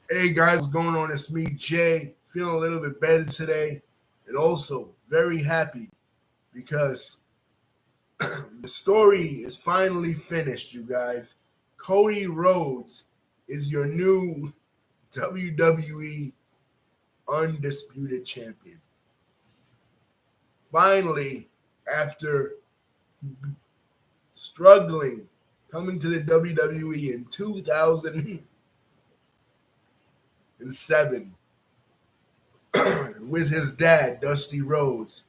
Hey guys, what's going on? It's me, Jay. Feeling a little bit better today, and also very happy because the story is finally finished, you guys. Cody Rhodes is your new WWE Undisputed Champion. Finally, after struggling, coming to the WWE in 2007 with his dad, Dusty Rhodes,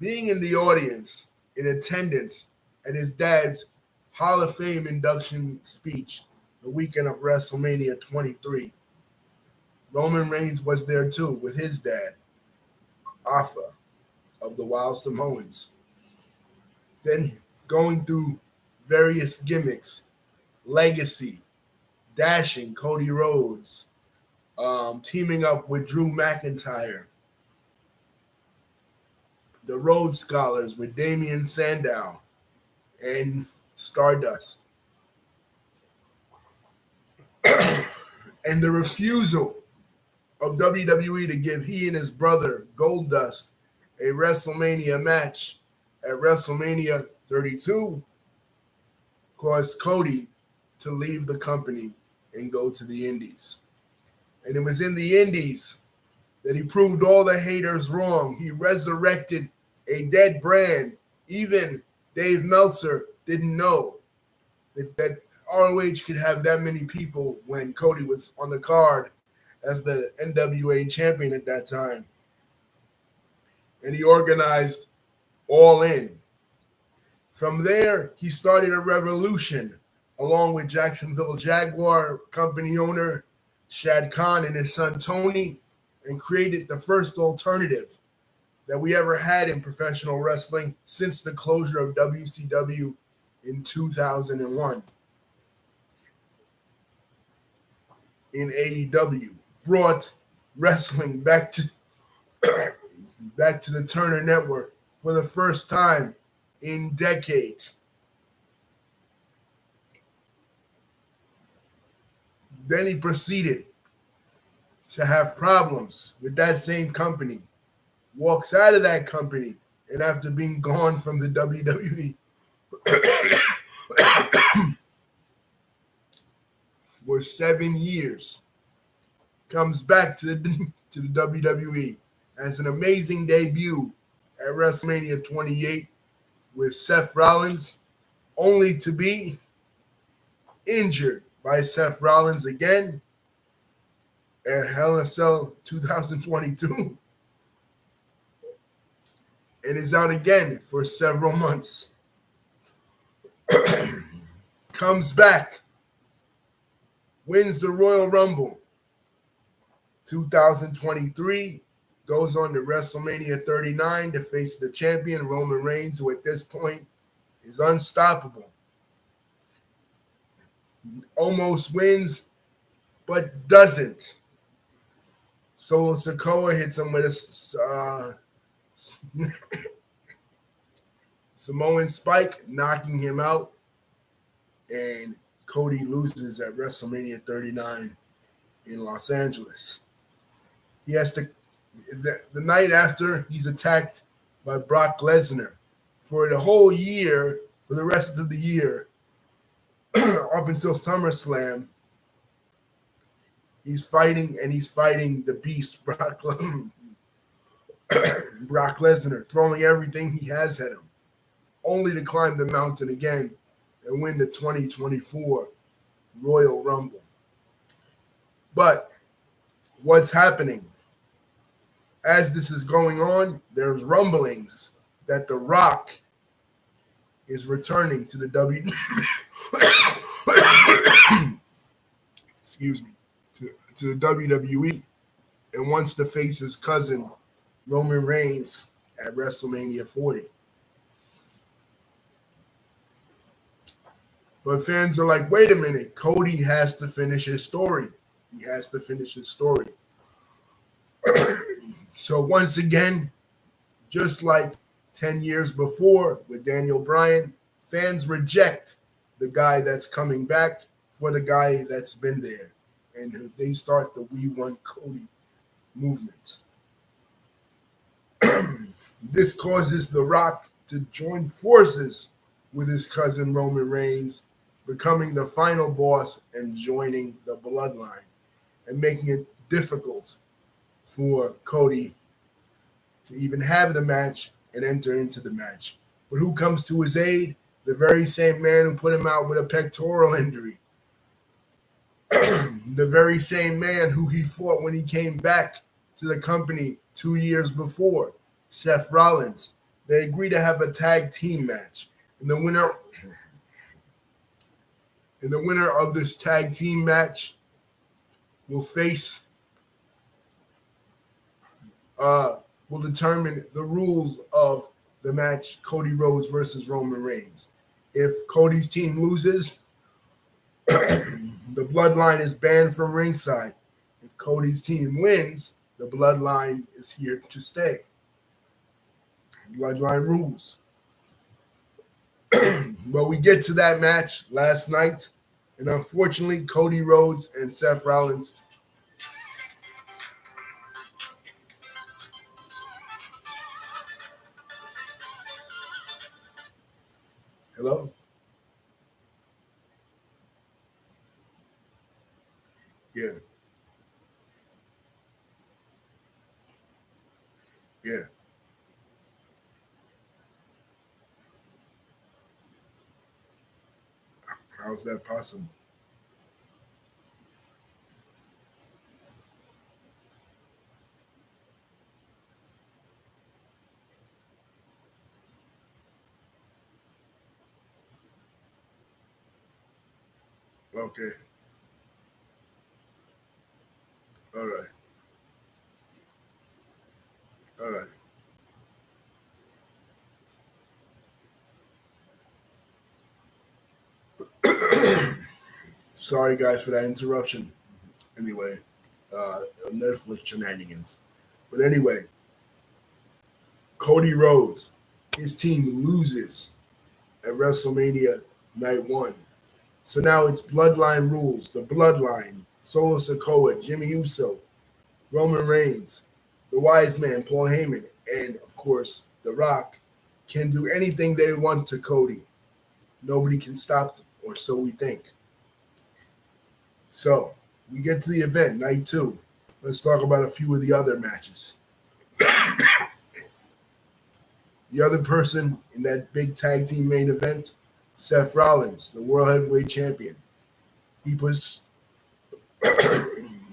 being in the audience in attendance at his dad's Hall of Fame induction speech the weekend of WrestleMania 23. Roman Reigns was there too with his dad, Alpha of the Wild Samoans. Then going through various gimmicks, legacy, dashing Cody Rhodes, teaming up with Drew McIntyre, the Rhodes Scholars with Damian Sandow and Stardust, and the refusal of WWE to give he and his brother Goldust a WrestleMania match at WrestleMania 32 caused Cody to leave the company and go to the Indies. And it was in the Indies that he proved all the haters wrong. He resurrected a dead brand. Even Dave Meltzer didn't know that ROH could have that many people when Cody was on the card as the NWA champion at that time. And he organized All In. From there, he started a revolution along with Jacksonville Jaguar company owner Shad Khan and his son Tony, and created the first alternative that we ever had in professional wrestling since the closure of WCW in 2001. In AEW, brought wrestling back to the Turner Network for the first time in decades. Then he proceeded to have problems with that same company, walks out of that company, and after being gone from the WWE for 7 years, comes back to the WWE as an amazing debut at WrestleMania 28 with Seth Rollins, only to be injured by Seth Rollins again at Hell in a Cell 2022 and is out again for several months. Comes back, wins the Royal Rumble 2023, goes on to WrestleMania 39 to face the champion Roman Reigns, who at this point is unstoppable. Almost wins, but doesn't. Solo Sikoa hits him with a Samoan spike, knocking him out, and Cody loses at WrestleMania 39 in Los Angeles. He has to, the night after, he's attacked by Brock Lesnar for the whole year, for the rest of the year, up until SummerSlam. He's fighting the beast, Brock Lesnar, throwing everything he has at him, only to climb the mountain again and win the 2024 Royal Rumble. But what's happening? As this is going on, there's rumblings that The Rock is returning to the excuse me, to the WWE, and wants to face his cousin Roman Reigns at WrestleMania 40. But fans are like, wait a minute, Cody has to finish his story. He has to finish his story. So once again, just like 10 years before with Daniel Bryan, fans reject the guy that's coming back for the guy that's been there. and they start the We Want Cody movement. This causes The Rock to join forces with his cousin Roman Reigns, becoming the final boss and joining the bloodline, and making it difficult for Cody to even have the match and enter into the match. But who comes to his aid? The very same man who put him out with a pectoral injury. The very same man who he fought when he came back to the company 2 years before, Seth Rollins. They agree to have a tag team match. And the winner of this tag team match will face will determine the rules of the match, Cody Rhodes versus Roman Reigns. If Cody's team loses, the bloodline is banned from ringside. If Cody's team wins, the bloodline is here to stay. Bloodline rules. But we get to that match last night, and unfortunately, Cody Rhodes and Seth Rollins. Hello? Yeah, yeah. How's that possible? Okay, all right, all right. Sorry, guys, for that interruption. Anyway, Netflix shenanigans. But anyway, Cody Rhodes, his team loses at WrestleMania Night 1. So now it's Bloodline rules. The Bloodline, Solo Sikoa, Jimmy Uso, Roman Reigns, the Wise Man, Paul Heyman, and of course, The Rock can do anything they want to Cody. Nobody can stop them, or so we think. So we get to the event, night 2. Let's talk about a few of the other matches. The other person in that big tag team main event, Seth Rollins, the World Heavyweight Champion. He puts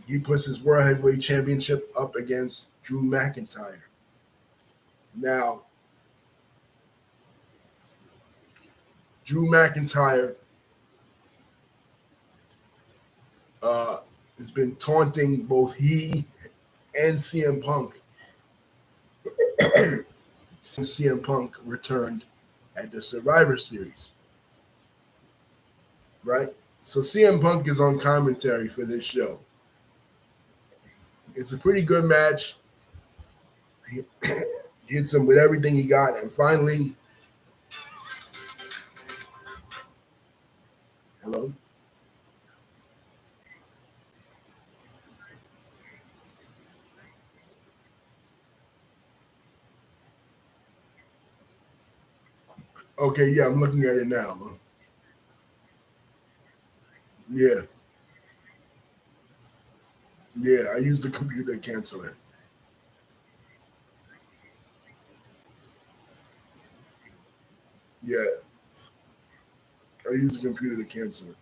he puts his World Heavyweight Championship up against Drew McIntyre. Now, Drew McIntyre uh, has been taunting both he and CM Punk since CM Punk returned at the Survivor Series, right? So CM Punk is on commentary for this show. It's a pretty good match. He hits him with everything he got, and finally, hello. Okay, yeah, I'm looking at it now. Yeah, yeah, I use the computer to cancel it. Yeah, I use the computer to cancel it.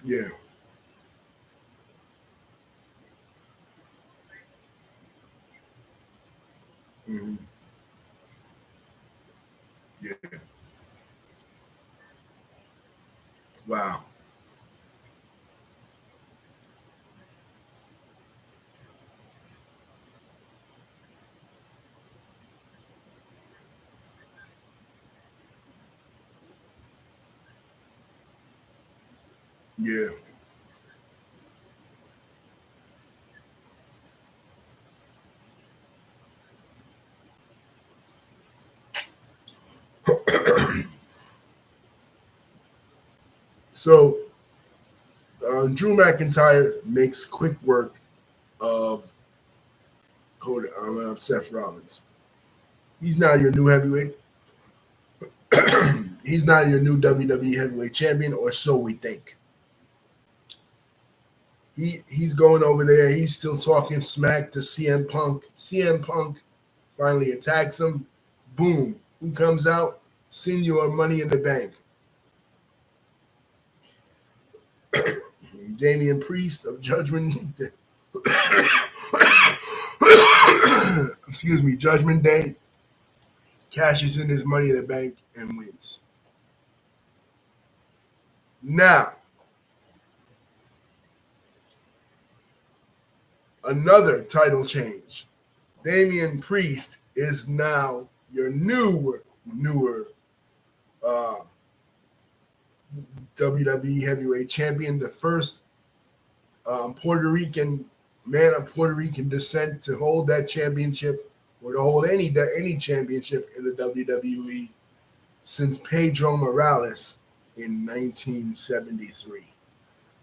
Yeah, hmm, yeah, wow, yeah. So Drew McIntyre makes quick work of Seth Rollins. He's now your new heavyweight. He's not your new WWE heavyweight champion, or so we think. He's going over there. He's still talking smack to CM Punk. CM Punk finally attacks him. Boom. Who comes out? Senior Money in the Bank. Damian Priest of Judgment. Excuse me, Judgment Day cashes in his Money in the Bank and wins. Now, another title change. Damian Priest is now your newer WWE Heavyweight Champion, the first Puerto Rican man of Puerto Rican descent to hold that championship or to hold any championship in the WWE since Pedro Morales in 1973.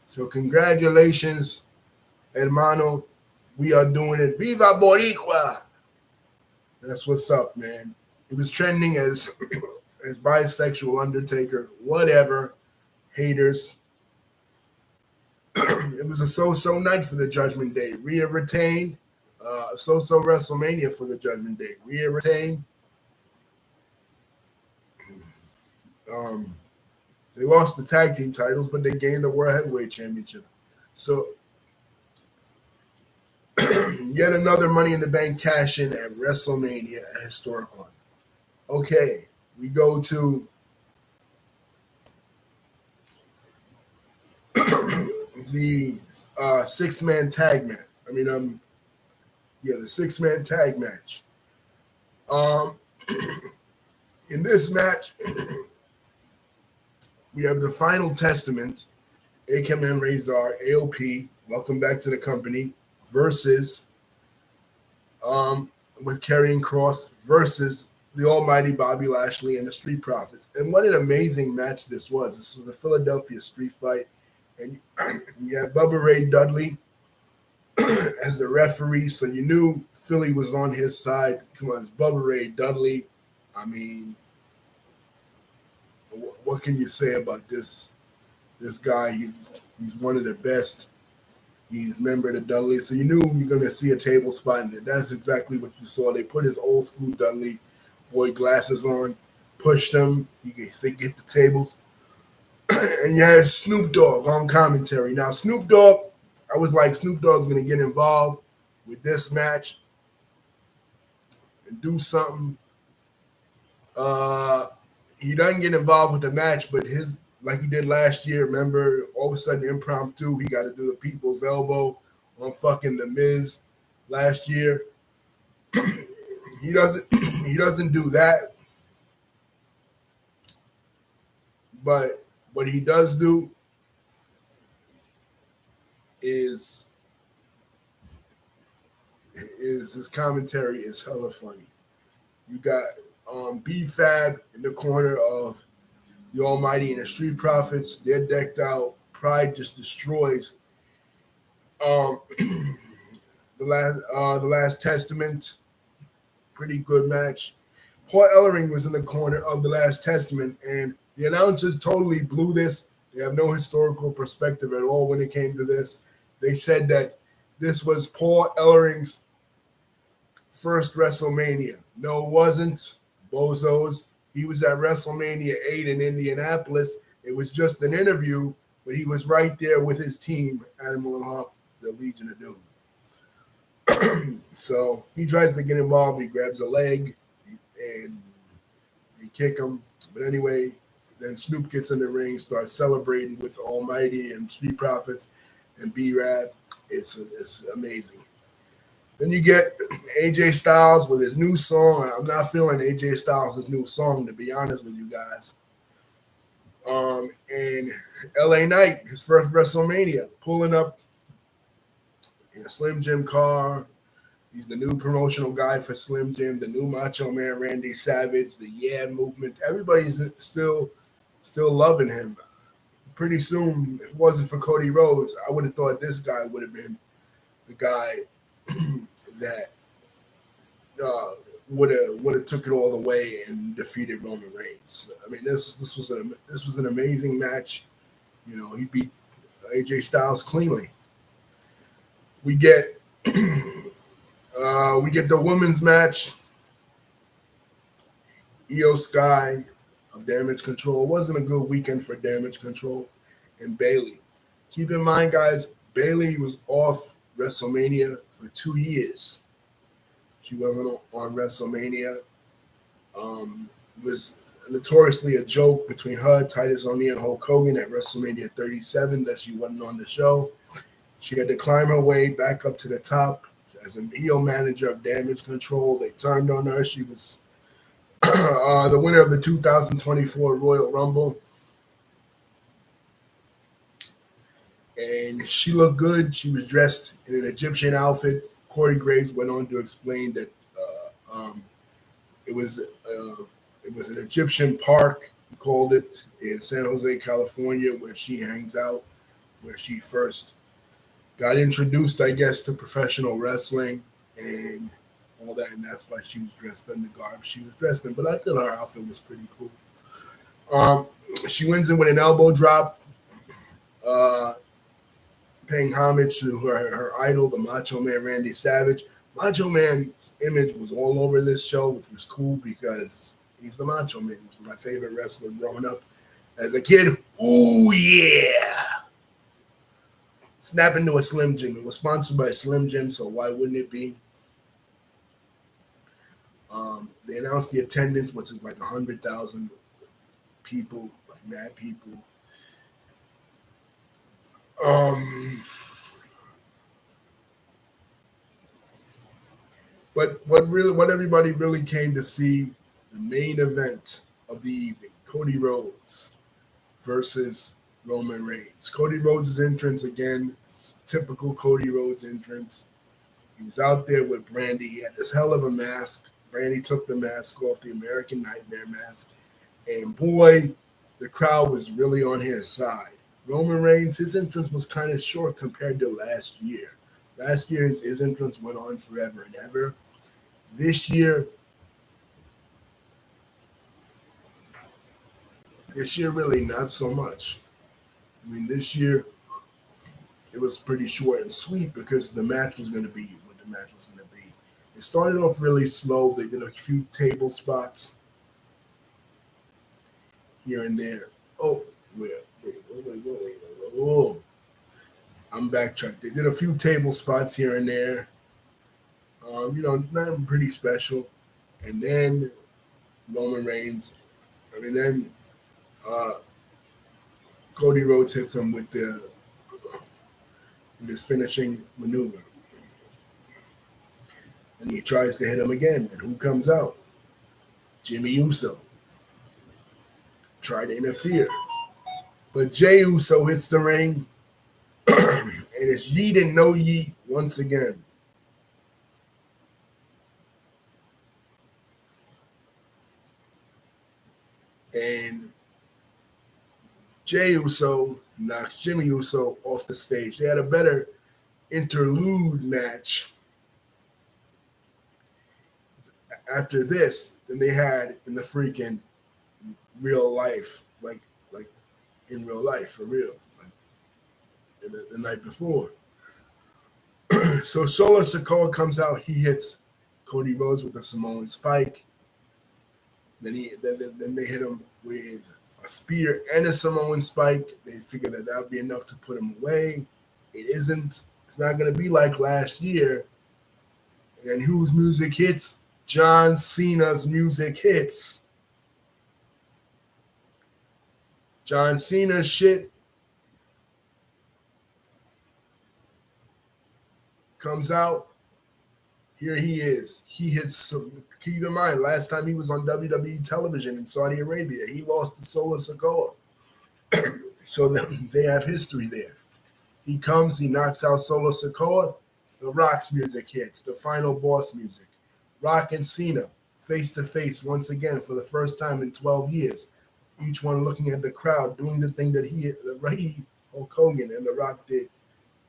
So congratulations, hermano. We are doing it. Viva Boricua! That's what's up, man. It was trending as bisexual Undertaker, whatever. Haters. It was a so-so night for the Judgment Day. Rhea retained. So-so WrestleMania for the Judgment Day. Rhea retained. They lost the tag team titles, but they gained the World Heavyweight Championship. So, yet another Money in the Bank cash in at WrestleMania, a historic one. Okay, we go to the six-man tag match. The six-man tag match. In this match, we have the Final Testament, Akam and Razor, AOP, welcome back to the company, versus with Karrion Kross versus the almighty Bobby Lashley and the Street Profits. And what an amazing match this was. This was a Philadelphia street fight. And you had Bubba Ray Dudley as the referee, so you knew Philly was on his side. Come on, it's Bubba Ray Dudley. I mean, what can you say about this guy? He's one of the best. He's a member of the Dudley, so you knew you're going to see a table spot, and that's exactly what you saw. They put his old school Dudley boy glasses on, pushed him. You can say get the tables. And you had Snoop Dogg on commentary. Now, Snoop Dogg, I was like, Snoop Dogg's going to get involved with this match and do something. He doesn't get involved with the match, but like he did last year, remember, all of a sudden impromptu, he got to do the people's elbow on fucking The Miz last year. He doesn't do that. But what he does do is his commentary is hella funny. You got B-Fab in the corner of the Almighty and the Street Profits. They're decked out. Pride just destroys the Last Testament. Pretty good match. Paul Ellering was in the corner of the Last Testament, and the announcers totally blew this. They have no historical perspective at all when it came to this. They said that this was Paul Ellering's first WrestleMania. No, it wasn't. Bozos. He was at WrestleMania 8 in Indianapolis. It was just an interview, but he was right there with his team, Animal and Hawk, the Legion of Doom. So he tries to get involved. He grabs a leg and he kick him. But anyway, then Snoop gets in the ring, starts celebrating with Almighty and Street Profits and B-Rad. It's amazing. Then you get AJ Styles with his new song. I'm not feeling AJ Styles' new song, to be honest with you guys. And LA Knight, his first WrestleMania, pulling up in a Slim Jim car. He's the new promotional guy for Slim Jim, the new Macho Man Randy Savage, the Yeah movement. Everybody's still loving him. pretty soon, if it wasn't for Cody Rhodes, I would have thought this guy would have been the guy that would have took it all the way and defeated Roman Reigns. I mean, this was an amazing match. You know, he beat AJ Styles cleanly. We get the women's match. Io Sky of Damage Control. It wasn't a good weekend for Damage Control and Bayley. Keep in mind, guys, Bayley was off WrestleMania for 2 years. She wasn't on WrestleMania. It was notoriously a joke between her, Titus O'Neil, and Hulk Hogan at WrestleMania 37 that she wasn't on the show. She had to climb her way back up to the top as an heel manager of Damage Control. They turned on her. She was the winner of the 2024 Royal Rumble. And she looked good. She was dressed in an Egyptian outfit. Corey Graves went on to explain that it was an Egyptian park, he called it, in San Jose, California, where she hangs out, where she first got introduced, I guess, to professional wrestling and all that, and that's why she was dressed in the garb she was dressed in. But I thought her outfit was pretty cool. She wins it with an elbow drop, paying homage to her idol, the Macho Man Randy Savage. Macho Man's image was all over this show, which was cool because he's the Macho Man. He was my favorite wrestler growing up as a kid. Ooh, yeah. Snap into a Slim Jim. It was sponsored by Slim Jim, so why wouldn't it be? They announced the attendance, which is like 100,000 people, like mad people. But what everybody really came to see, the main event of the evening, Cody Rhodes versus Roman Reigns. Cody Rhodes' entrance again, typical Cody Rhodes entrance. He was out there with Brandy. He had this hell of a mask. Brandy took the mask off, the American Nightmare mask. And boy, the crowd was really on his side. Roman Reigns, his entrance was kind of short compared to last year. Last year, his entrance went on forever and ever. This year really not so much. I mean, this year it was pretty short and sweet because the match was going to be what the match was going to be. It started off really slow. They did a few table spots here and there. Oh, wait. Oh, I'm backtracked. They did a few table spots here and there. Nothing pretty special. And then Roman Reigns. Then Cody Rhodes hits him with his finishing maneuver. And he tries to hit him again. And who comes out? Jimmy Uso. Tried to interfere. But Jey Uso hits the ring. And it's yeet and no yeet once again. And Jey Uso knocks Jimmy Uso off the stage. They had a better interlude match after this than they had in the freaking real life, like in real life, for real, like the night before. So Solo Sikoa comes out. He hits Cody Rhodes with a Samoan spike. Then they hit him with a spear and a Samoan spike. They figured that would be enough to put him away. It isn't. It's not going to be like last year. And whose music hits? John Cena's music hits. John Cena's shit comes out. Here he is. He hits some. Keep in mind, last time he was on WWE television in Saudi Arabia, he lost to Solo Sikoa. So they have history there. He comes, he knocks out Solo Sikoa. The Rock's music hits, the final boss music. Rock and Cena, face to face once again for the first time in 12 years. each one looking at the crowd, doing the thing that Hulk Hogan and The Rock did,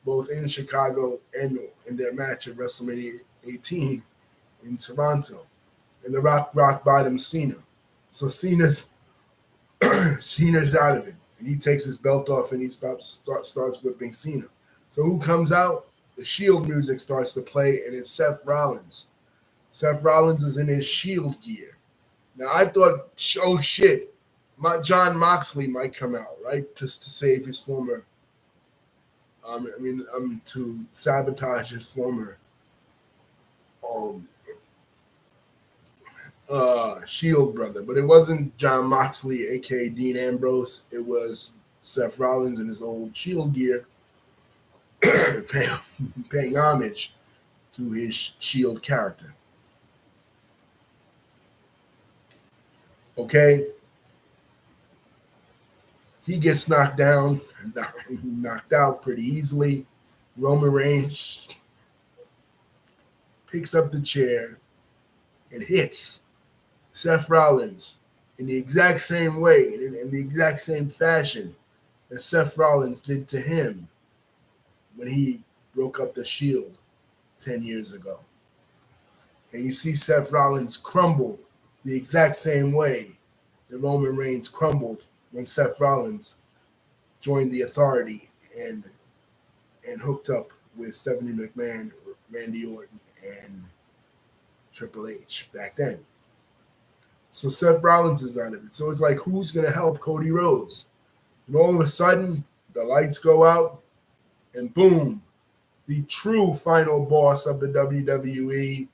both in Chicago and in their match at WrestleMania 18 in Toronto. And The Rock rock bottom Cena. So Cena's out of it, and he takes his belt off and he starts whipping Cena. So who comes out? The Shield music starts to play, and it's Seth Rollins. Seth Rollins is in his Shield gear. Now I thought, oh shit, John Moxley might come out, right, just to save his former. To sabotage his former Shield brother, but it wasn't John Moxley, aka Dean Ambrose. It was Seth Rollins in his old Shield gear, paying homage to his Shield character. Okay, he gets knocked out pretty easily. Roman Reigns picks up the chair and hits Seth Rollins in the exact same way, in the exact same fashion that Seth Rollins did to him when he broke up the Shield 10 years ago. And you see Seth Rollins crumble the exact same way that Roman Reigns crumbled when Seth Rollins joined the Authority and hooked up with Stephanie McMahon, Randy Orton, and Triple H back then. So Seth Rollins is out of it. So it's like, who's going to help Cody Rhodes? And all of a sudden, the lights go out, and boom, the true final boss of the WWE,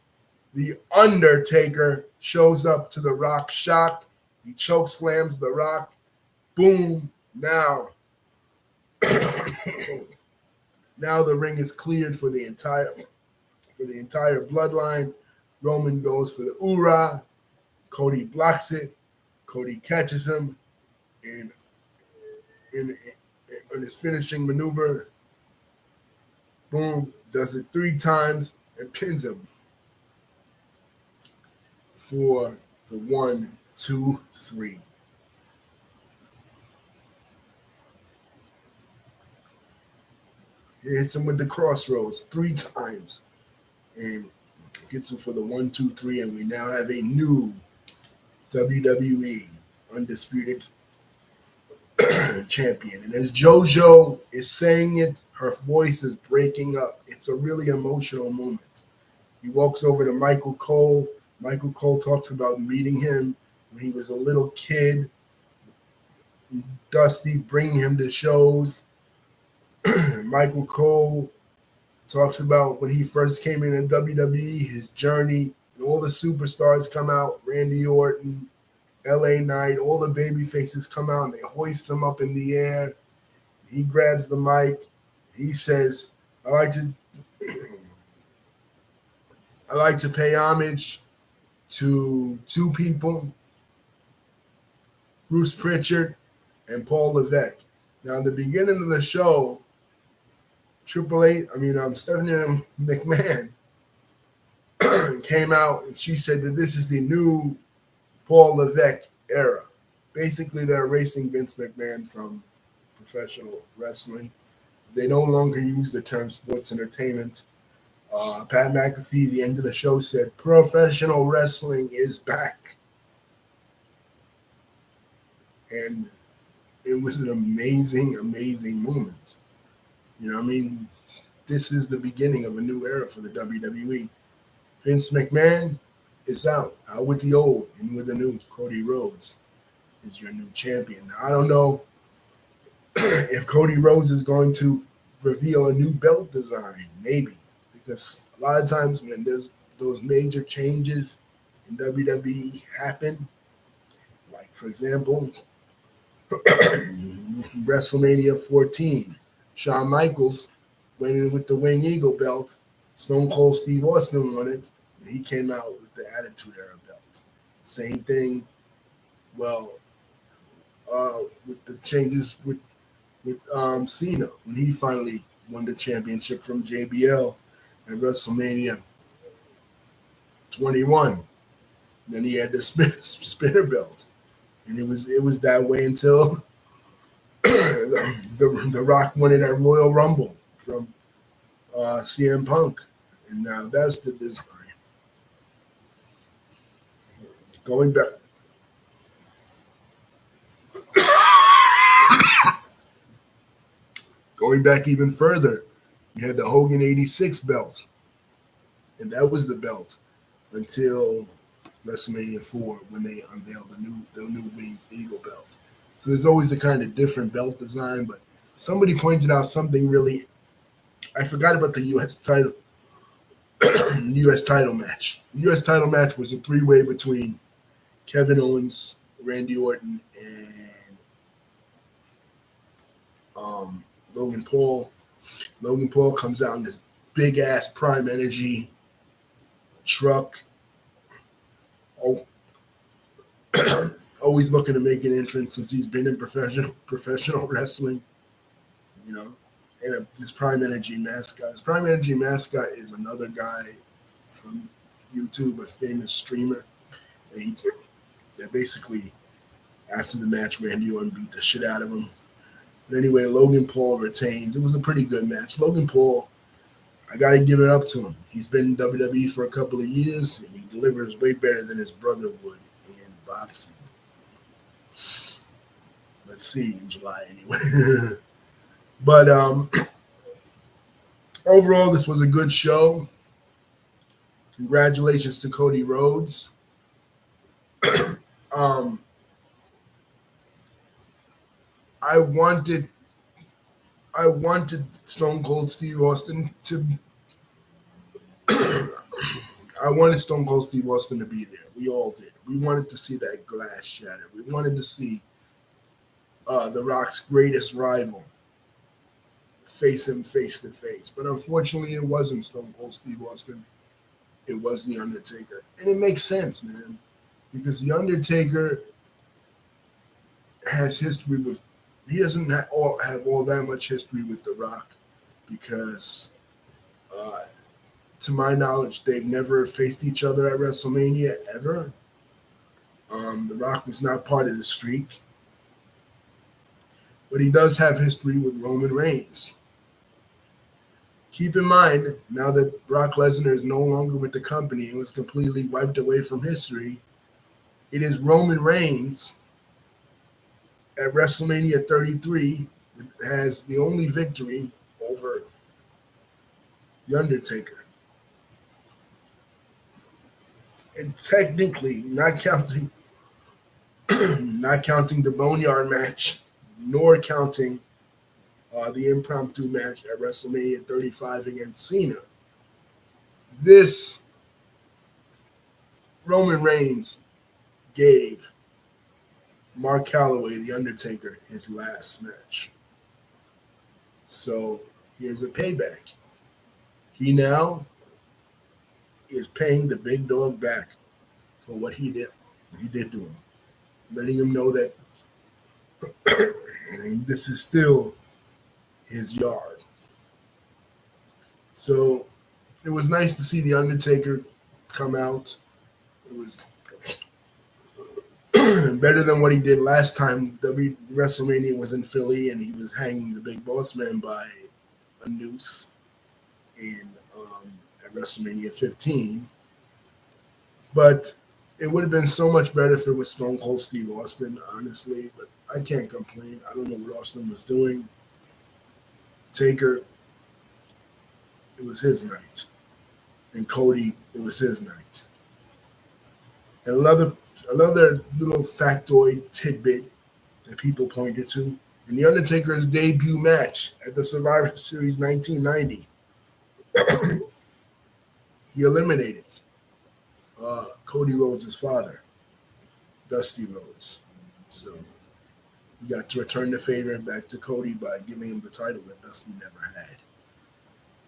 The Undertaker, shows up to The Rock's shock. He choke slams The Rock. Boom. Now, now the ring is cleared for the entire bloodline. Roman goes for the Ura. Cody blocks it. Cody catches him in his finishing maneuver. Boom, does it 3 times and pins him for the 1, 2, 3. He hits him with the crossroads 3 times and gets him for the 1, 2, 3, and we now have a new WWE Undisputed Champion. And as JoJo is saying it, her voice is breaking up. It's a really emotional moment. He walks over to Michael Cole. Michael Cole talks about meeting him when he was a little kid. Dusty bringing him to shows. Michael Cole talks about when he first came into WWE, his journey, and all the superstars come out. Randy Orton, LA Knight, all the baby faces come out and they hoist him up in the air. He grabs the mic. He says, I like to pay homage to 2 people, Bruce Pritchard and Paul Levesque. Now, in the beginning of the show, Stephanie McMahon came out and she said that this is the new Paul Levesque era. Basically, they're erasing Vince McMahon from professional wrestling. They no longer use the term sports entertainment. Pat McAfee, at the end of the show, said, professional wrestling is back. And it was an amazing, amazing moment. You know what I mean? This is the beginning of a new era for the WWE. Vince McMahon is out with the old and with the new. Cody Rhodes is your new champion. Now, I don't know if Cody Rhodes is going to reveal a new belt design, maybe, because a lot of times when there's those major changes in WWE happen, like, for example, WrestleMania 14, Shawn Michaels went in with the Wing Eagle belt. Stone Cold Steve Austin won it, and he came out with the Attitude Era belt. Same thing, with the changes with Cena, when he finally won the championship from JBL at WrestleMania 21. Then he had the spinner belt. and it was that way until the Rock won it at Royal Rumble from CM Punk, and now that's the design. Going back, going back even further, you had the Hogan '86 belt, and that was the belt until WrestleMania 4 when they unveiled the new Winged Eagle belt. So there's always a kind of different belt design, but somebody pointed out something really. I forgot about the U.S. title. The U.S. title match. The U.S. title match was a three-way between Kevin Owens, Randy Orton, and Logan Paul. Logan Paul comes out in this big ass Prime Energy truck. Oh, always looking to make an entrance since he's been in professional wrestling, you know. And his Prime Energy mascot. His Prime Energy mascot is another guy from YouTube, a famous streamer. That basically, after the match, Randy Orton beat the shit out of him. But anyway, Logan Paul retains. It was a pretty good match. Logan Paul, I got to give it up to him. He's been in WWE for a couple of years, and he delivers way better than his brother would in boxing. Let's see, in July anyway. But overall, this was a good show. Congratulations to Cody Rhodes. um, I wanted Stone Cold Steve Austin to. I wanted Stone Cold Steve Austin to be there. We all did. We wanted to see that glass shatter. We wanted to see The Rock's greatest rival face him face to face. But unfortunately, it wasn't Stone Cold Steve Austin. It was The Undertaker. And it makes sense, man, because The Undertaker has history with. He doesn't have all that much history with The Rock because, to my knowledge, they've never faced each other at WrestleMania ever. The Rock was not part of the streak, but he does have history with Roman Reigns. Keep in mind, now that Brock Lesnar is no longer with the company and was completely wiped away from history, it is Roman Reigns at WrestleMania 33 that has the only victory over The Undertaker. And technically, not counting the Boneyard match, nor counting the impromptu match at WrestleMania 35 against Cena, this Roman Reigns gave Mark Calloway, The Undertaker, his last match. So here's a payback. He now is paying the big dog back for what he did. He did to him, letting him know that this is still his yard. So it was nice to see The Undertaker come out. It was better than what he did last time. WrestleMania was in Philly, and he was hanging the Big Boss Man by a noose at WrestleMania 15. But it would have been so much better if it was Stone Cold Steve Austin, honestly. But I can't complain. I don't know what Austin was doing. Taker, it was his night. And Cody, it was his night. And another little factoid tidbit that people pointed to, in The Undertaker's debut match at the Survivor Series 1990, he eliminated Cody Rhodes' father, Dusty Rhodes. So he got to return the favor back to Cody by giving him the title that Dusty never had.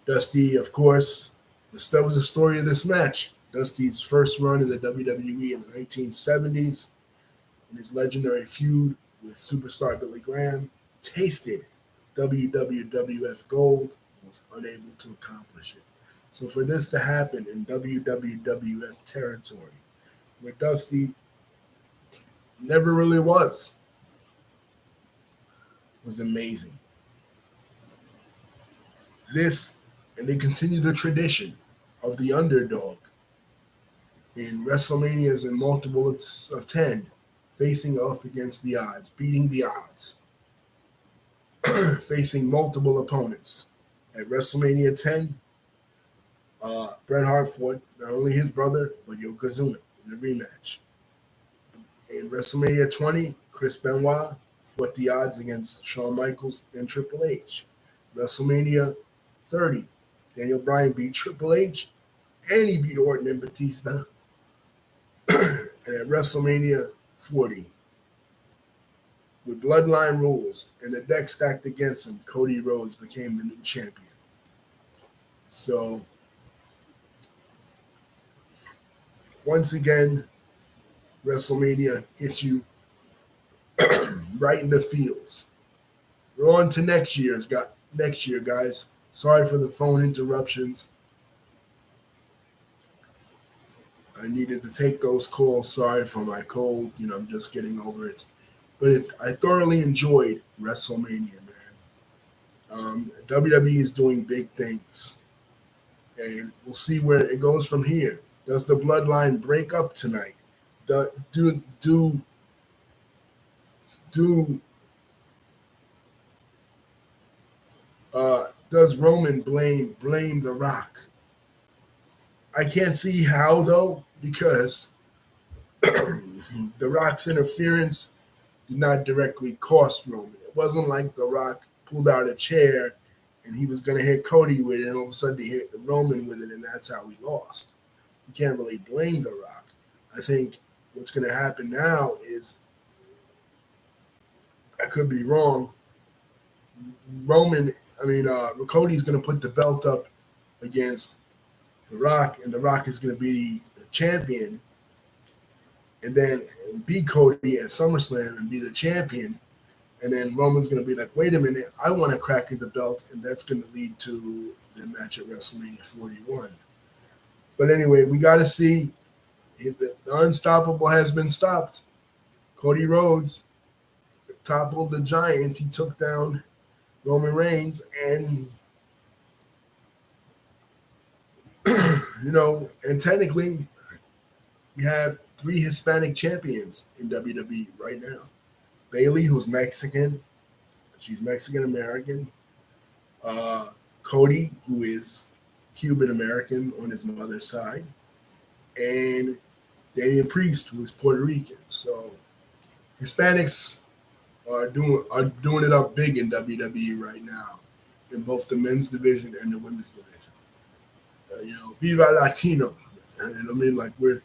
Dusty, of course, that was the story of this match. Dusty's first run in the WWE in the 1970s, in his legendary feud with superstar Billy Graham, tasted WWF Gold and was unable to accomplish it. So for this to happen in WWF territory, where Dusty Never really was. It was amazing. This, and they continue the tradition of the underdog in WrestleManias and multiples of 10, facing off against the odds, beating the odds, facing multiple opponents. At WrestleMania 10, Bret Hart fought not only his brother, but Yokozuna in the rematch. In WrestleMania 20, Chris Benoit fought the odds against Shawn Michaels and Triple H. WrestleMania 30, Daniel Bryan beat Triple H, and he beat Orton and Batista. And at WrestleMania 40, with bloodline rules and the deck stacked against him, Cody Rhodes became the new champion. So, once again, WrestleMania hits you right in the feels. We're on to next year, guys. Sorry for the phone interruptions. I needed to take those calls. Sorry for my cold. I'm just getting over it. But I thoroughly enjoyed WrestleMania, man. WWE is doing big things. And we'll see where it goes from here. Does the bloodline break up tonight? Does Roman blame The Rock? I can't see how though, because The Rock's interference did not directly cost Roman. It wasn't like The Rock pulled out a chair and he was going to hit Cody with it, and all of a sudden he hit Roman with it, and that's how he lost. You can't really blame The Rock. I think what's going to happen now is, I could be wrong, Cody's going to put the belt up against The Rock, and The Rock is going to be the champion, and then beat Cody at SummerSlam and be the champion. And then Roman's going to be like, wait a minute, I want to crack at the belt, and that's going to lead to the match at WrestleMania 41. But anyway, we got to see if the unstoppable has been stopped. Cody Rhodes toppled the giant. He took down Roman Reigns, and and technically, we have 3 Hispanic champions in WWE right now. Bayley, who's Mexican, she's Mexican American. Cody, who is Cuban American on his mother's side, and Damian Priest, who is Puerto Rican. So Hispanics are doing it up big in WWE right now, in both the men's division and the women's division. Viva Latino. Like we're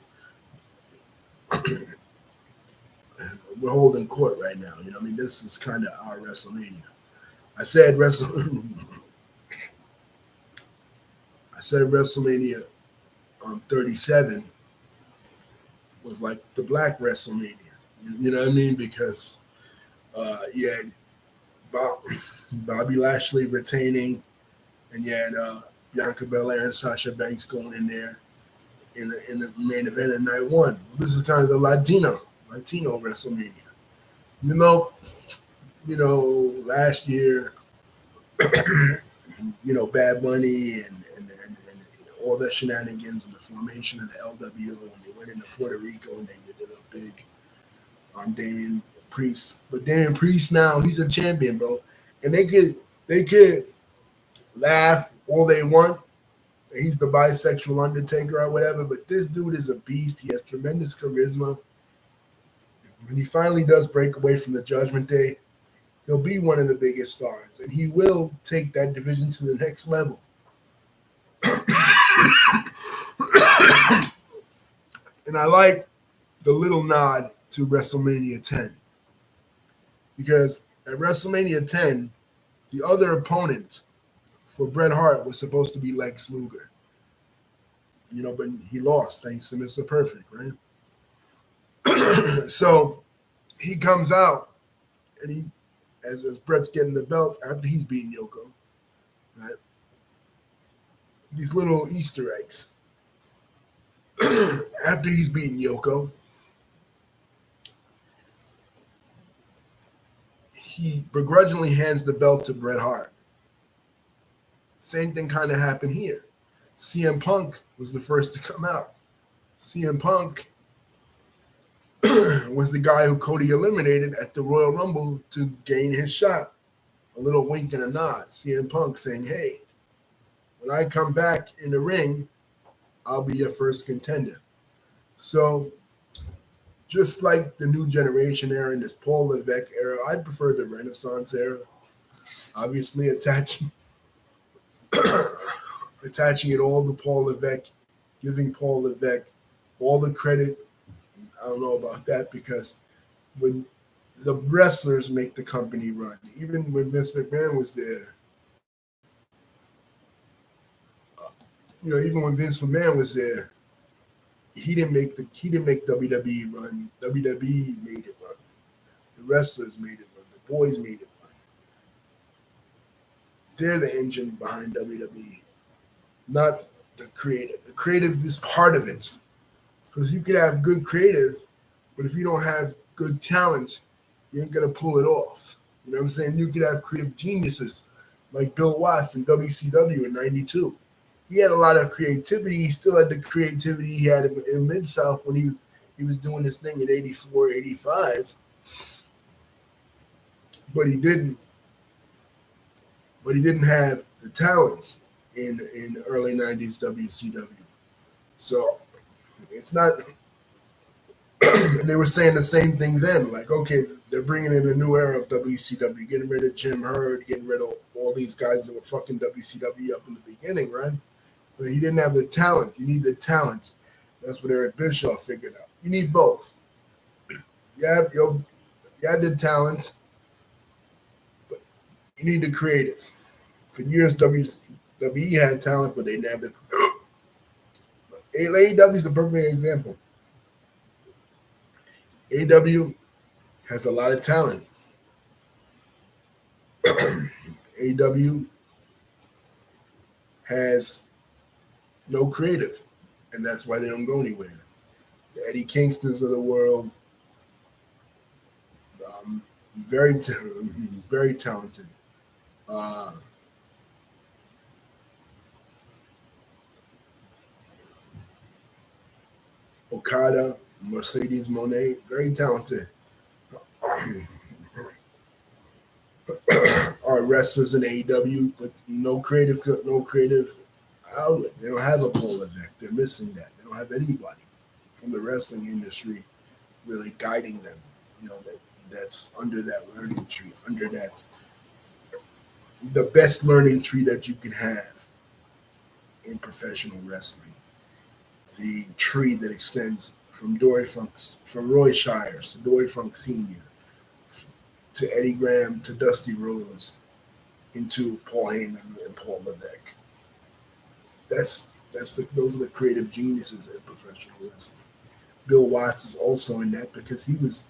holding court right now. This is kind of our WrestleMania. I said WrestleMania 37 was like the black WrestleMania. You know what I mean? Because you had Bobby Lashley retaining, and you had Bianca Belair and Sasha Banks going in there in the main event at night 1. This is kind of the Latino WrestleMania. Last year, Bad Bunny and all the shenanigans and the formation of the LWO, and they went into Puerto Rico and they did it up big on Damian Priest. But Damian Priest now, he's a champion, bro. And they could laugh all they want. He's the bisexual Undertaker or whatever, but this dude is a beast. He has tremendous charisma. When he finally does break away from the Judgment Day, he'll be one of the biggest stars, and he will take that division to the next level. And I like the little nod to WrestleMania 10, because at WrestleMania 10, the other opponent for Bret Hart was supposed to be Lex Luger. But he lost thanks to Mr. Perfect, right? So he comes out, and he, as Bret's getting the belt after he's beating Yoko, right? These little Easter eggs. After he's beaten Yoko, he begrudgingly hands the belt to Bret Hart. Same thing kind of happened here. CM Punk was the first to come out. CM Punk was the guy who Cody eliminated at the Royal Rumble to gain his shot. A little wink and a nod. CM Punk saying, hey, when I come back in the ring, I'll be your first contender. So, just like the new generation era and this Paul Levesque era, I prefer the Renaissance era. Obviously, attaching it all to Paul Levesque, giving Paul Levesque all the credit. I don't know about that because when the wrestlers make the company run, even when Vince McMahon was there, even when Vince McMahon was there, he didn't make WWE run. WWE made it run. The wrestlers made it run. The boys made it run. They're the engine behind WWE, not the creative. The creative is part of it. Because you could have good creative, but if you don't have good talent, you ain't going to pull it off. You know what I'm saying? You could have creative geniuses like Bill Watts in WCW in 92. He had a lot of creativity. He still had the creativity he had in Mid-South when he was doing this thing in 84, 85. But he didn't have the talent in early 90s WCW. So it's not, and they were saying the same thing then. Like, okay, they're bringing in a new era of WCW, getting rid of Jim Herd, getting rid of all these guys that were fucking WCW up in the beginning, right? But he didn't have the talent. You need the talent. That's what Eric Bischoff figured out. You need both. You had the talent, but you need the creative. For years, WWE had talent, but they didn't have the. AEW is the perfect example. AEW has a lot of talent. AEW has no creative, and that's why they don't go anywhere. The Eddie Kingstons of the world, very talented. Okada, Mercedes Moné, very talented. Are wrestlers in AEW, but no creative outlet. They don't have a Paul Levesque. They're missing that. They don't have anybody from the wrestling industry really guiding them. That's under that learning tree, under that the best learning tree that you can have in professional wrestling. The tree that extends from Roy Shires to Dory Funk Sr. to Eddie Graham to Dusty Rhodes into Paul Heyman and Paul Levesque. Those are the creative geniuses in professional wrestling. Bill Watts is also in that because he was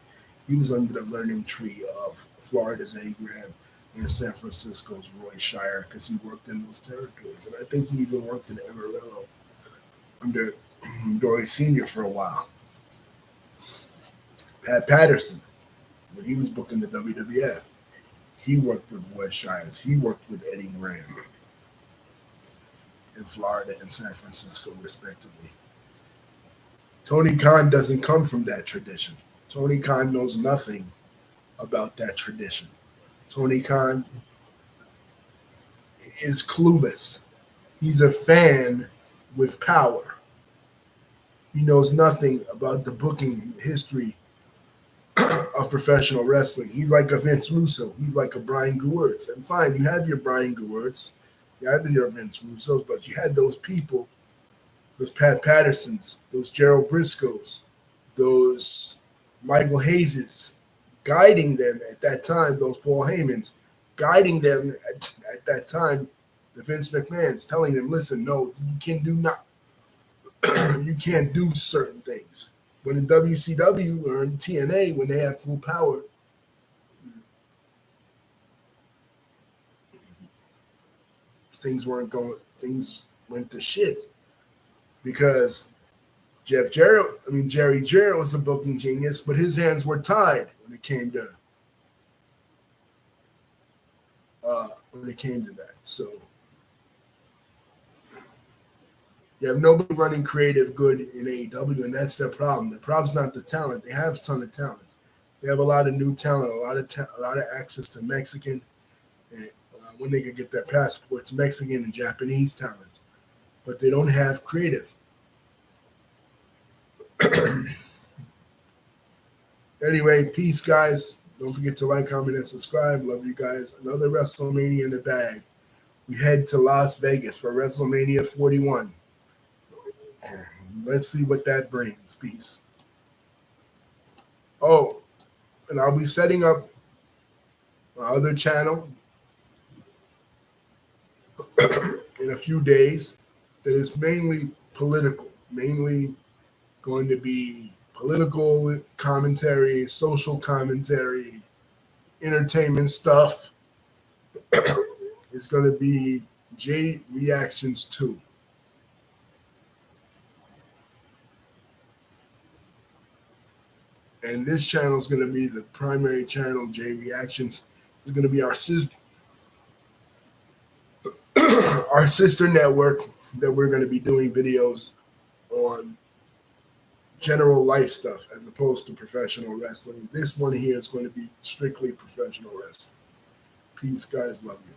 under the learning tree of Florida's Eddie Graham and San Francisco's Roy Shire because he worked in those territories. And I think he even worked in Amarillo under Dory Sr. for a while. Pat Patterson, when he was booking the WWF, he worked with Roy Shires. He worked with Eddie Graham in Florida and San Francisco, respectively. Tony Khan doesn't come from that tradition. Tony Khan knows nothing about that tradition. Tony Khan is clueless. He's a fan with power. He knows nothing about the booking history of professional wrestling. He's like a Vince Russo. He's like a Brian Gewirtz. And fine, you have your Brian Gewirtz, you have your Vince Russos, but you had those people, those Pat Pattersons, those Gerald Briscoes, those Michael Hayeses, guiding them at that time, those Paul Heymans, guiding them at that time, the Vince McMahons, telling them, listen, no, you can't do certain things. But in WCW or in TNA, when they had full power, things went to shit. Because Jerry Jarrett was a booking genius, but his hands were tied when it came to when it came to that. So you have nobody running creative good in AEW, and that's their problem. The problem's not the talent; they have a ton of talent. They have a lot of new talent, a lot of access to Mexican, and when they can get their passports, Mexican and Japanese talent, but they don't have creative. Anyway, peace, guys. Don't forget to like, comment, and subscribe. Love you guys. Another WrestleMania in the bag. We head to Las Vegas for WrestleMania 41. Let's see what that brings. Peace. Oh, and I'll be setting up my other channel in a few days that is mainly political, mainly going to be political commentary, social commentary, entertainment stuff. It's going to be J Reactions 2. And this channel is going to be the primary channel. J Reactions is going to be our sister network that we're going to be doing videos on general life stuff as opposed to professional wrestling. This one here is going to be strictly professional wrestling. Peace, guys. Love you.